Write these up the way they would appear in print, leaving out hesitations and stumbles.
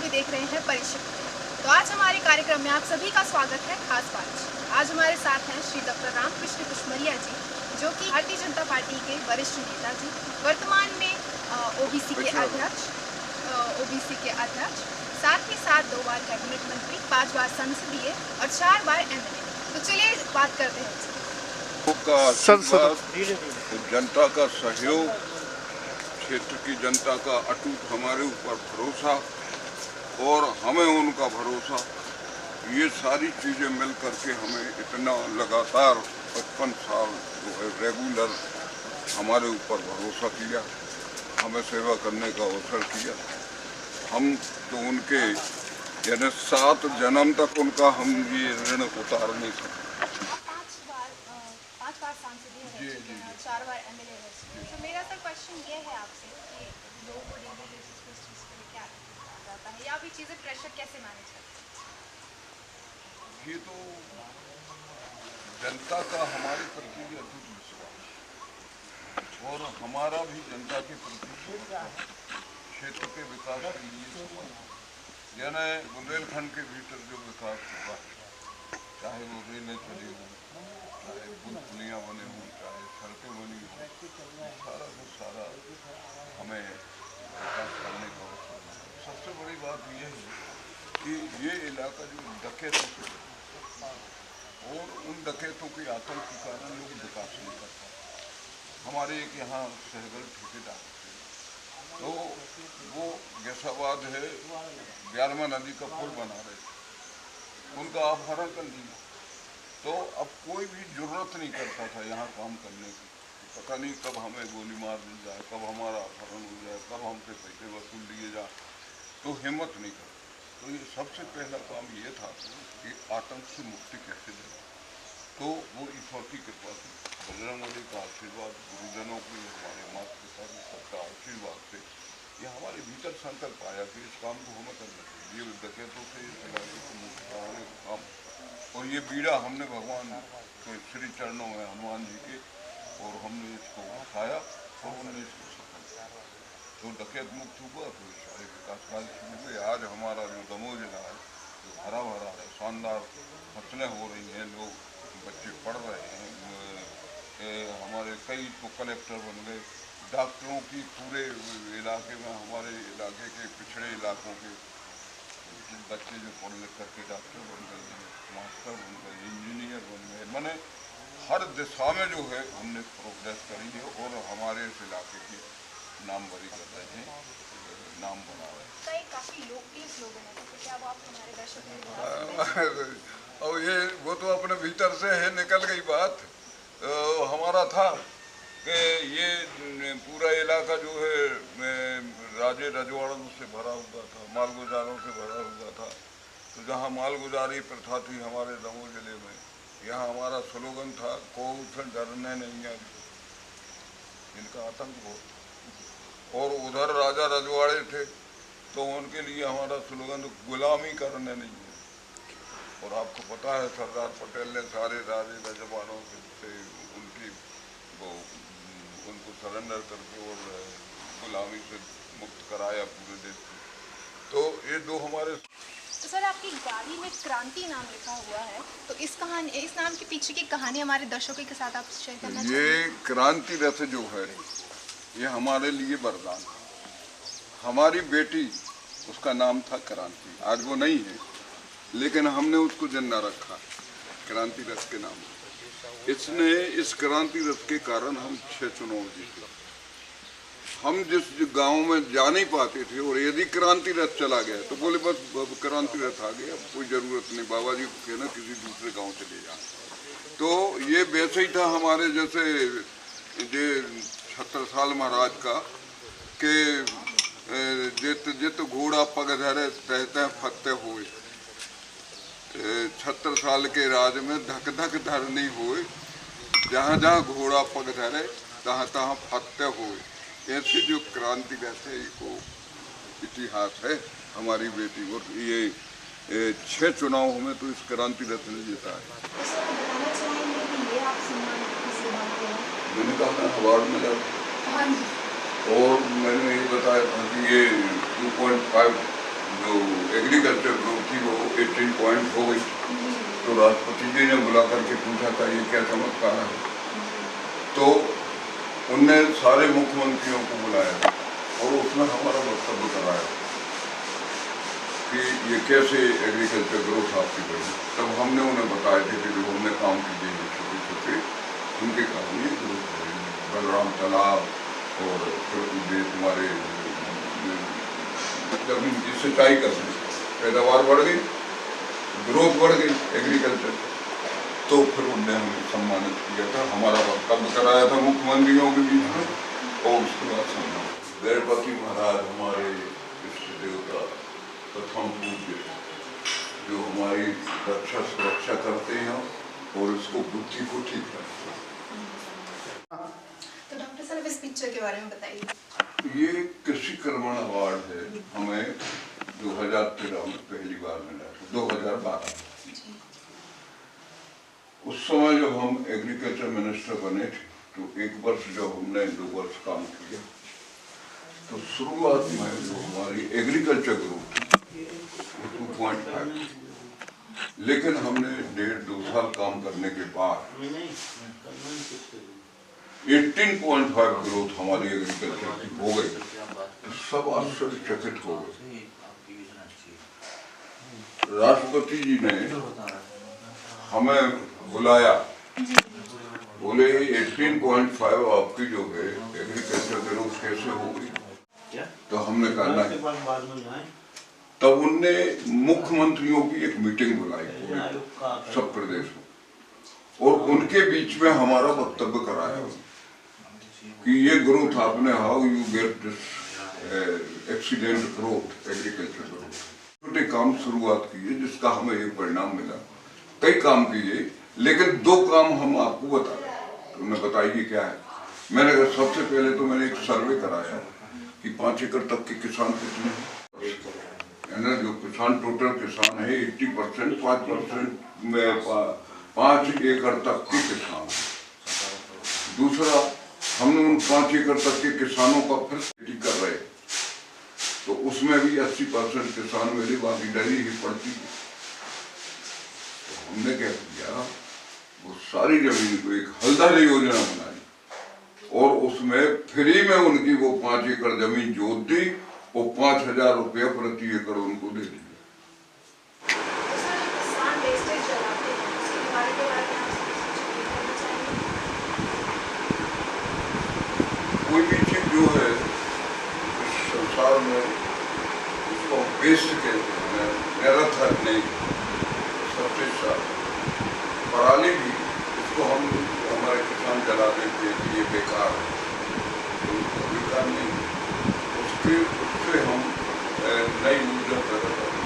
सभी देख रहे हैं परिचित। तो आज हमारे कार्यक्रम में आप सभी का स्वागत है। खास बात आज हमारे साथ हैं श्री डॉक्टर रामकृष्ण कुशमरिया जी, जो कि भारतीय जनता पार्टी के वरिष्ठ नेता जी, वर्तमान में ओबीसी के अध्यक्ष, साथ ही साथ 2 बार कैबिनेट मंत्री, 5 बार संसदीय और 4 बार एमएलए। तो चलिए बात करते हैं। जनता का सहयोग, क्षेत्र की जनता का अटूट हमारे ऊपर भरोसा और हमें उनका भरोसा, ये सारी चीज़ें मिल करके हमें इतना लगातार 55 साल जो है रेगुलर हमारे ऊपर भरोसा किया, हमें सेवा करने का अवसर किया। हम तो उनके यानी 7 जन्म तक उनका हम ये ऋण उतार नहीं सकते। 5 बार सांसदीय रह चुके हैं, 4 बार एमएलए रह चुके हैं। तो मेरा तो क्वेश्चन ये है आपसे कि लोगों को डेली बेसिस पे इस चीज़ के लिए क्या जाता है, या भी चीज़ें प्रेशर कैसे मैनेज करते हैं? ये तो जनता का हमारे प्रति भी अटूट विश्वास और हमारा भी जनता के प्रति क्षेत्र के विकास के लिए यानी बुंदेलखंड के भीतर जो विकास हुआ, चाहे वो रेलें चली हों, चाहे पुल पुलियाँ बने हों, चाहे सड़कें बनी हों, सारा हमें विकास करने का अवसर मिला। सबसे बड़ी बात यह है कि ये इलाका जो डकैतों से और उन डकैतों के आतंक के कारण लोग विकास नहीं कर पाते। हमारे एक यहाँ सहगल ठेकेदार थे, तो वो गैसाबाद है 11वां नदी का पुल बना रहे थे, उनका अपहरण कर लिया। तो अब कोई भी जरूरत नहीं करता था यहाँ काम करने की, पता नहीं कब हमें गोली मार दी जाए, कब हमारा अपहरण हो जाए, कब हमसे पैसे वसूल लिए जाए, तो हिम्मत नहीं करते। तो ये सबसे पहला काम ये था कि आतंक से मुक्ति कैसे दें। तो वो ईश्वर की कृपा से, बजरंगबली का आशीर्वाद, गुरुजनों की, हमारे माता पिता की सबका आशीर्वाद से ये हमारे भीतर संकल्प आया कि इस काम को हमें करना चाहिए। ये डकैतों से इस इलाके को मुक्त कराने का काम, और ये बीड़ा हमने भगवान के श्री चरणों में हनुमान जी के, और हमने इसको उठाया और हमने इसको सफल किया। तो डकैत मुक्त हुआ, तो सारे विकास कार्य शुरू हुए। आज हमारा जो दमोह जिला है जो हरा भरा है, शानदार फसलें हो रही हैं, लोग बच्चे पढ़ रहे हैं, हमारे कई तो कलेक्टर बन गए, डॉक्टरों की पूरे इलाके में, हमारे इलाके के पिछड़े इलाकों के बच्चे जो पढ़ लिख करके डॉक्टर बन गए हैं, मास्टर बन गए, इंजीनियर बन गए। मैंने हर दिशा में जो है हमने प्रोग्रेस करी है और हमारे इस इलाके की नामवरी कर रहे हैं, नाम बना रहे हैं। काफी लोकप्रिय स्लोगन है, तो क्या वो आप हमारे दर्शकों को और ये वो तो अपने भीतर से है, निकल गई बात। हमारा था कि ये पूरा इलाका जो है राजे रजवाड़ों से भरा हुआ था, मालगुजारों से भरा हुआ था। तो जहाँ मालगुजारी प्रथा थी हमारे दमोह जिले में, यहाँ हमारा स्लोगन था, कोई से डरने नहीं है, इनका आतंक बहुत। और उधर राजा रजवाड़े थे, तो उनके लिए हमारा स्लोगन गुलामी करने नहीं है। और आपको पता है सरदार पटेल ने सारे राजे रजवाड़ों से उनको सरेंडर करके और गुलामी से मुक्त कराया पूरे देश को। तो ये 2 हमारे। तो सर, आपकी गाड़ी में क्रांति नाम लिखा हुआ है, तो इस नाम के पीछे की कहानी हमारे दर्शकों के साथ आप शेयर करना चाहिए। ये क्रांति रथ जो है ये हमारे लिए वरदान है। हमारी बेटी, उसका नाम था क्रांति, आज वो नहीं है, लेकिन हमने उसको जिंदा रखा क्रांति रथ के नाम। इसने इस क्रांति रथ के कारण हम 6 चुनाव जीते। हम जिस गांव में जा नहीं पाते थे, और यदि क्रांति रथ चला गया तो बोले बस क्रांति रथ आ गया, अब कोई ज़रूरत नहीं, बाबा जी को कहना किसी दूसरे गांव चले जाए। तो ये वैसे ही था हमारे जैसे ये छत्रसाल महाराज का कि जित जित घोड़ा पग धरे तहते फत्ते हुए। 76 साल के राज में धक धक धर नहीं हुए, जहाँ जहाँ घोड़ा पग धरे तहाँ तहाँ फत्ते हुए। ऐसे जो क्रांति रहते को इतिहास है हमारी बेटी। और ये 6 चुनाव हमें तो इस क्रांति रथ ने जीता है। मैंने कहा मैं अवार्ड मिला और मैंने ये बताया था कि ये 2.5 जो एग्रीकल्चर ग्रोथ थी वो 18 पॉइंट हो गई। तो राष्ट्रपति जी ने बुला करके पूछा था ये क्या चमत्कार है, तो उनने सारे मुख्यमंत्रियों को बुलाया और उसमें हमारा वक्तव्य कराया कि ये कैसे एग्रीकल्चर ग्रोथ आपकी बढ़ी। तब हमने उन्हें बताया थे कि जो हमने काम किए हैं छोटे छोटे उनके कारण ये ग्रोथ बढ़ी। बलराम तालाब और ये तुम्हारे जमीन की सिंचाई करने पैदावार बढ़ गई, ग्रोथ बढ़ गई एग्रीकल्चर। तो फिर उनने हमें सम्मानित किया था, हमारा वक्तव्य कराया था मुख्यमंत्रियों के बीच में और उसके बाद सम्मान। गणपति महाराज हमारे इष्ट देवता प्रथम पूज्य जो हमारी रक्षा सुरक्षा करते हैं और इसको बुद्धि को ठीक रखते हैं। तो डॉक्टर साहब इस पिक्चर के बारे में बताइए। ये कृषि कर्मण अवार्ड है, हमें 2013 में पहली बार मिला था, 2012 उस समय जब हम एग्रीकल्चर मिनिस्टर बने थे तो एक वर्ष जब हमने 2 वर्ष काम किया तो शुरुआत में जो हमारी एग्रीकल्चर ग्रोथ 2.5, लेकिन हमने 1.5-2 साल काम करने के बाद 18.5 ग्रोथ हमारी एग्रीकल्चर की हो गई। तो सब आश्चर्यचकित हो गए। राष्ट्रपति जी ने हमें बुलाया, बोले 18.5 आपकी जो है एग्रीकल्चर ग्रोथ कैसे हो गई। तो हमने कहा नहीं। तब उनने मुख्यमंत्रियों की एक मीटिंग बुलाई सब प्रदेश में और उनके बीच में हमारा वक्तव्य कराया कि ये ग्रोथ आपने, how you get this accident growth agriculture growth. छोटे काम शुरुआत किए जिसका हमें ये परिणाम मिला। कई काम किए लेकिन 2 काम हम आपको बता रहे हैं, तो मैं बताइए क्या है। मैंने कहा सबसे पहले तो मैंने एक सर्वे कराया कि 5 एकड़ तक के किसान कितने हैं, जो किसान टोटल किसान है 80%, 5% में 5 एकड़ तक के किसान। दूसरा, हमने उन 5 एकड़ तक के किसानों का फिर खेती कर रहे तो उसमें भी 80% किसान मेरी बाकी डरी ही पड़ती है। तो हमने क्या किया, वो सारी जमीन को एक हलदर योजना बनाई और उसमें फ्री में उनकी वो 5 एकड़ जमीन जोत दी और 5,000 रुपया प्रति एकड़ उनको दे दिया। कोई भी चीज जो है इस संसार में उसको वेस्ट कहते हैं, निरर्थक नहीं। सबसे पराली भी इसको हम हमारे किसान जला देते कि ये बेकार है, तो बेकार नहीं। उससे हम नई ऊर्जा पैदा करते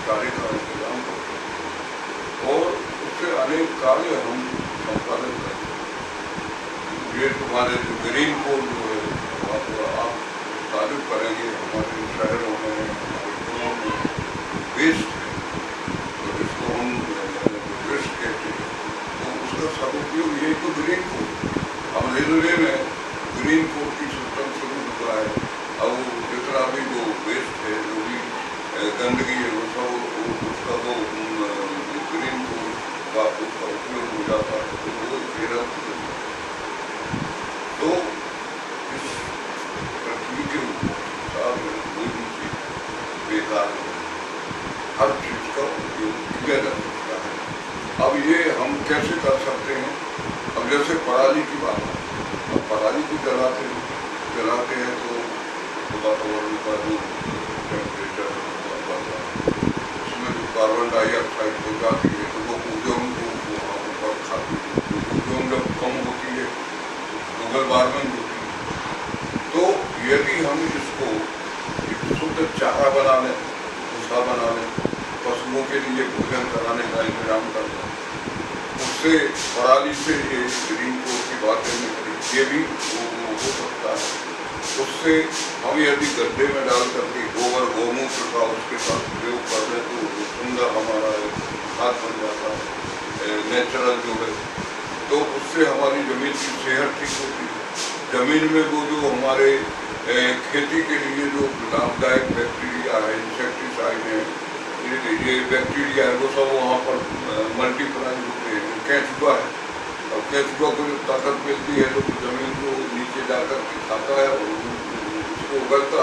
कार्य का इंतजाम करते और उससे अनेक कार्य हम संपादन करते। ये तुम्हारे जो ग्रीन कोड जो है आप तारीफ करेंगे, हमारे शहरों में वेस्ट है तो इसको हम वेस्ट कहते हैं, तो उसका सदुपयोग यही तो ग्रीन कोड। अब रेलवे में ग्रीन कोड की सिस्टम शुरू हुआ है। अब जितना भी जो वेस्ट है, जो भी गंदगी है, वो सब उसका वो ग्रीन कोड का उसका उपयोग हो जाता है, तो वो केरल तो इस पृथ्वी के साथ में कोई भी चीज बेकार है, हर चीज का उपयोग किया जा सकता है। अब ये हम कैसे कर सकते हैं, अब जैसे पराली की बात है, अब पराली को जलाते हैं तो वातावरण का जो टेम्परेचर बढ़ता है, उसमें जो कार्बन डाइऑक्साइड हो जाती है तो वो ओजोन को ऊपर खाती है। ओजोन जब कम होती है ग्लोबल वार्मिंग होती है। तो यदि हम इसको एक शुद्ध चारा बना लें, भूसा बना लें, पशुओं के लिए भोजन कराने का इंतजाम कर दें, उससे पराली से ये ग्रीन कोड की बातें निकली, ये भी हो सकता है। उससे हम यदि गड्ढे में डाल करके गोबर गौमूत्र का उसके साथ प्रयोग कर दें तो सुंदर हमारा खाद बन जाता है, नेचुरल जो है। तो उससे हमारी जमीन की सेहत ठीक होती है। जमीन में वो जो हमारे खेती के लिए जो लाभदायक बैक्टीरिया ताकत मिलती है तो जमीन को नीचे जाकर के खाता है और उसको उगलता,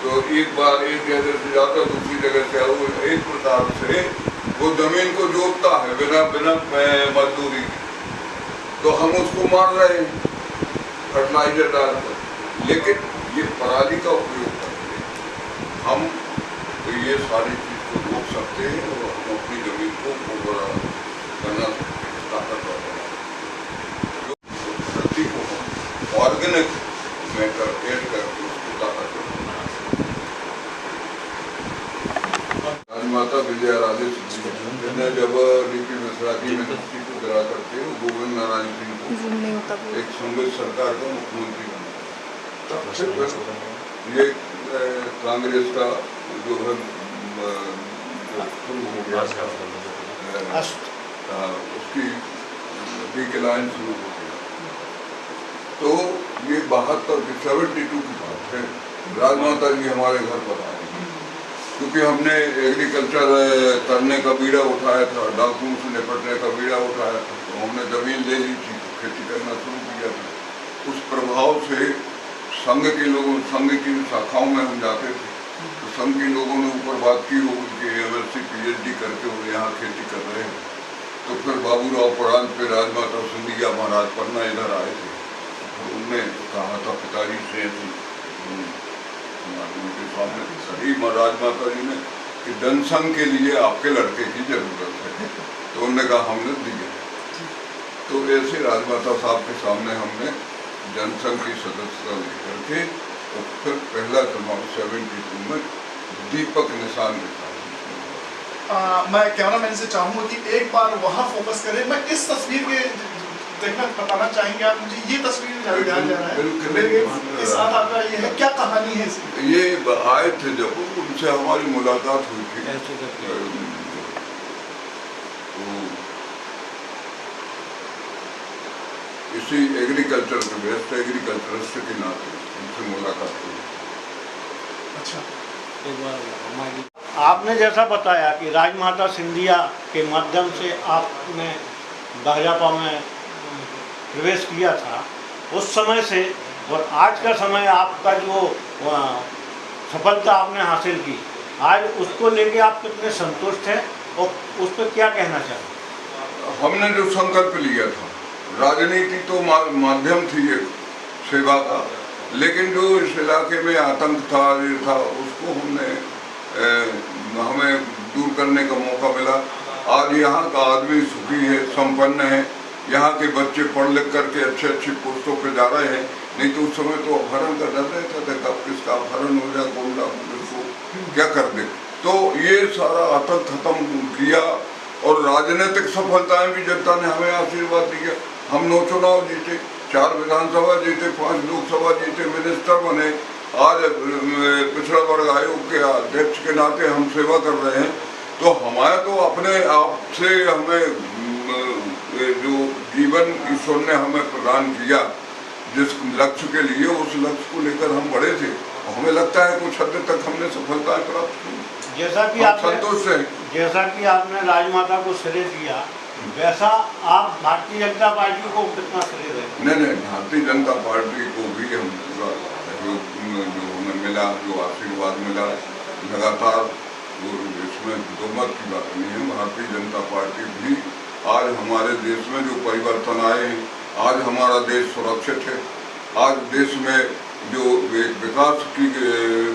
तो एक बार एक जगह से जाता दूसरी जगह से वो एक प्रकार से वो जमीन को जोतता है बिना बिना मजदूरी के। तो हम उसको मार रहे हैं फर्टिलाइजर डालकर, लेकिन ये पराली का उपयोग करके हम तो ये सारी चीज को रोक सकते हैं और हम अपनी जमीन को बना सकते हैं, ताकतवर बना सकते हैं। धरती को हम ऑर्गेनिक मैटर ऐड करके उसको ताकतवर बना सकते हैं। राजमाता विजया राजे सिंधिया ने जब डीपी मिश्रा की मिनिस्ट्री को गिरा करके गोविंद नारायण सिंह को एक संघ सरकार का मुख्यमंत्री बनाया, ये कांग्रेस का जो है शुरू हो गया उसकी डिक्लाइन शुरू हो गया। तो ये 72 की बात है, राजमाता जी हमारे घर पर आए क्योंकि हमने एग्रीकल्चर करने का बीड़ा उठाया था, डाकुओं से निपटने का बीड़ा उठाया था, तो हमने जमीन ले ली थी, खेती करना शुरू किया था। उस प्रभाव से संघ के लोगों, संघ की शाखाओं में हम जाते थे तो संघ के लोगों ने ऊपर बात की हो कि MSc PhD करके वो यहाँ खेती कर रहे हैं। तो फिर बाबूराव प्रांत पे राजमाता सिंधिया महाराज पन्ना इधर आए थे, तो उनने कहा था पिताजी से उनके सामने सही राजमाता जी ने कि जनसंघ के लिए आपके लड़के की जरूरत है, तो उन्होंने कहा हमने दिए। तो ऐसे राजमाता साहब के सामने हमने जनसंघ की सदस्यता लेकर के और फिर पहला चुनाव 72 में दीपक निशान लिखा। मैं कैमरामैन से चाहूँगा कि एक बार वहाँ फोकस करें। मैं इस तस्वीर के देखना बताना चाहेंगे आप मुझे, ये तस्वीर ध्यान जा रहा है मेरे के साथ आपका, ये है क्या कहानी है इसकी? ये आए थे जब उनसे हमारी मुलाकात हुई थी, इसी एग्रीकल्चर के बेस्ट एग्रीकल्चरिस्ट के नाते उनसे मुलाकात हुई। अच्छा, आपने जैसा बताया कि राजमाता सिंधिया के माध्यम से आपने भाजपा में प्रवेश किया था, उस समय से और आज का समय आपका जो सफलता आपने हासिल की, आज उसको लेके आप कितने संतुष्ट हैं और उस पर क्या कहना चाहें? हमने जो संकल्प लिया था, राजनीति तो माध्यम थी एक सेवा का, लेकिन जो इस इलाके में आतंक था, ये था, उसको हमें दूर करने का मौका मिला। आज यहाँ का आदमी सुखी है, संपन्न है, यहाँ के बच्चे पढ़ लिख करके अच्छे अच्छे पोस्टों पे जा रहे हैं। नहीं तो उस समय तो अपहरण का डर रहता था, कब किसका अपहरण हो जाए, कौन किसको क्या कर दे। तो ये सारा आतंक खत्म किया और राजनीतिक सफलताएं भी जनता ने हमें आशीर्वाद दिया। हम 9 चुनाव जीते, 4 विधानसभा जीते, 5 लोकसभा जीते, मिनिस्टर बने। आज पिछड़ा वर्ग आयोग के अध्यक्ष के नाते हम सेवा कर रहे हैं। तो हमारे तो अपने आप से हमें जो जीवन ईश्वर ने हमें प्रदान किया, जिस लक्ष्य के लिए, उस लक्ष्य को लेकर हम बड़े थे, हमें लगता है कुछ हद तक हमने सफलताएं प्राप्त की। जैसा कि आपने राजमाता को श्रेय दिया, वैसा आप भारतीय जनता पार्टी को कितना श्रेय दें? नहीं, भारतीय जनता पार्टी को भी हम पूरा सहयोग जो हमें मिला, जो आशीर्वाद मिला लगातार, वो इसमें दो मत की बात नहीं है। भारतीय जनता पार्टी भी आज हमारे देश में जो परिवर्तन आए हैं, आज हमारा देश सुरक्षित है, आज देश में जो एक विकास की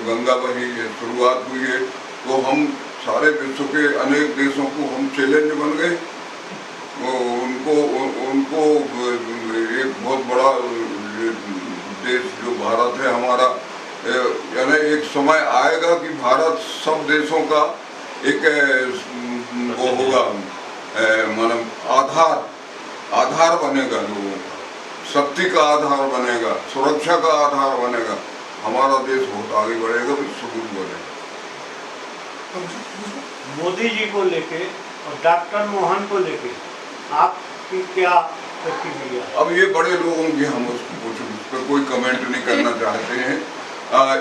गंगा बही है, शुरुआत हुई है, तो हम सारे विश्व के अनेक देशों को हम चैलेंज बन गए। उनको एक बहुत बड़ा देश जो भारत है हमारा, यानी एक समय आएगा कि भारत सब देशों का एक वो होगा, मतलब आधार बनेगा, लोगों का शक्ति का आधार बनेगा, सुरक्षा का आधार बनेगा। हमारा देश बहुत आगे बढ़ेगा, सुदूर बढ़ेगा। मोदी जी को लेके और डॉक्टर मोहन को लेके आपकी क्या प्रतिक्रिया? अब ये बड़े लोग होंगे, हम उसको उस पर कोई कमेंट नहीं करना चाहते हैं।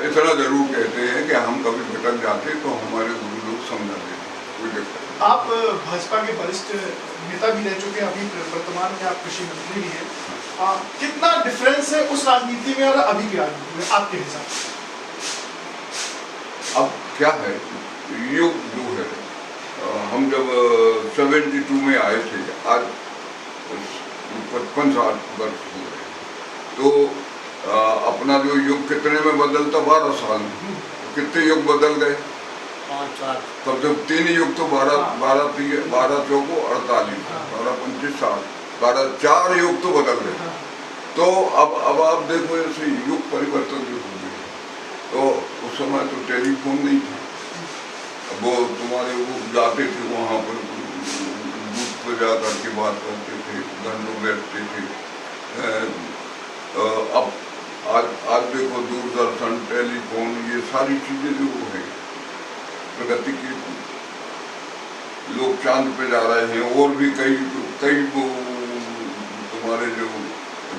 इतना जरूर कहते हैं कि हम कभी भटक जाते तो हमारे गुरु लोग समझा देते, कोई दिक्कत। आप भाजपा के वरिष्ठ नेता भी रह चुके हैं, अभी वर्तमान में आप कृषि मंत्री भी हैं। कितना डिफरेंस है उस राजनीति में और अभी की राजनीति में आपके हिसाब से? अब क्या है, युग जो है, हम जब 72 में आए थे, आज 55 साल वर्ष हो गए, तो अपना जो युग कितने में बदलता, 12 साल में कितने युग बदल गए, 5 साल। तब जब 3 युग तो 12 चौको 48, 12 25 साल, 4 युग तो बदल गए। तो अब आप देखो ऐसे युग परिवर्तन जो हो गए, तो उस समय तो टेलीफोन नहीं था, वो तुम्हारे वो जाते थे वहाँ पर बूथ पर जा करके बात करते थे, घंटों बैठते थे। अब आज देखो दूरदर्शन, टेलीफोन, ये सारी चीजें जो है प्रगति की, लोग चांद पे जा रहे हैं, और भी कई तुम्हारे जो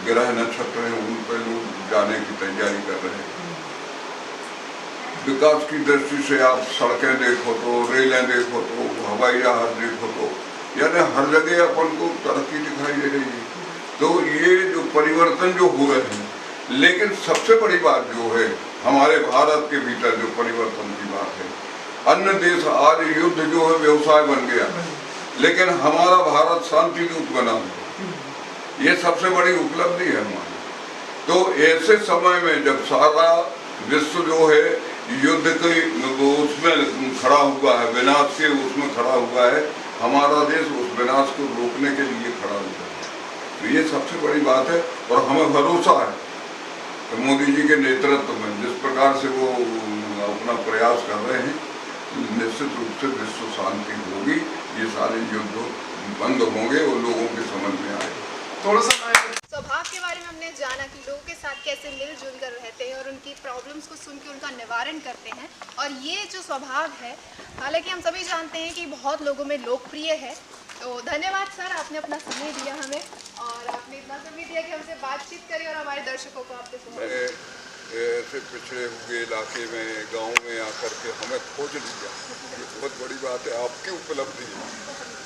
ग्रह नक्षत्र हैं उन पर लोग जाने की तैयारी कर रहे हैं। विकास की दृष्टि से आप सड़कें देखो तो, रेलें देखो तो, हवाई जहाज देखो तो, यानी हर जगह अपन को तरक्की दिखाई दे रही है। तो ये जो परिवर्तन जो हो रहे हैं, लेकिन सबसे बड़ी बात जो है हमारे भारत के भीतर जो परिवर्तन की बात है, अन्य देश आज युद्ध जो है व्यवसाय बन गया, लेकिन हमारा भारत शांति दूत बना हुआ, ये सबसे बड़ी उपलब्धि है हमारी। तो ऐसे समय में जब सारा विश्व जो है युद्ध के उसमें खड़ा हुआ है, विनाश के उसमें खड़ा हुआ है, हमारा देश उस विनाश को रोकने के लिए खड़ा हुआ है। तो ये सबसे बड़ी बात है, और हमें भरोसा है कि मोदी जी के नेतृत्व में जिस प्रकार से वो अपना प्रयास कर रहे हैं, निश्चित रूप से विश्व शांति होगी, ये सारे युद्ध बंद होंगे और लोगों के समझ में आएगा। थोड़ा सा स्वभाव के बारे में हमने जाना कि लोगों के साथ कैसे मिलजुल कर रहते हैं और उनकी प्रॉब्लम्स को सुन के उनका निवारण करते हैं, और ये जो स्वभाव है, हालांकि हम सभी जानते हैं कि बहुत लोगों में लोकप्रिय है। तो धन्यवाद सर, आपने अपना समय दिया हमें, और आपने इतना समय दिया कि हमसे बातचीत करी और हमारे दर्शकों को आपके मैंने ऐसे पिछड़े हुए इलाके में, गाँव में आकर के हमें खोज लिया, ये बहुत बड़ी बात है, आपकी उपलब्धि है।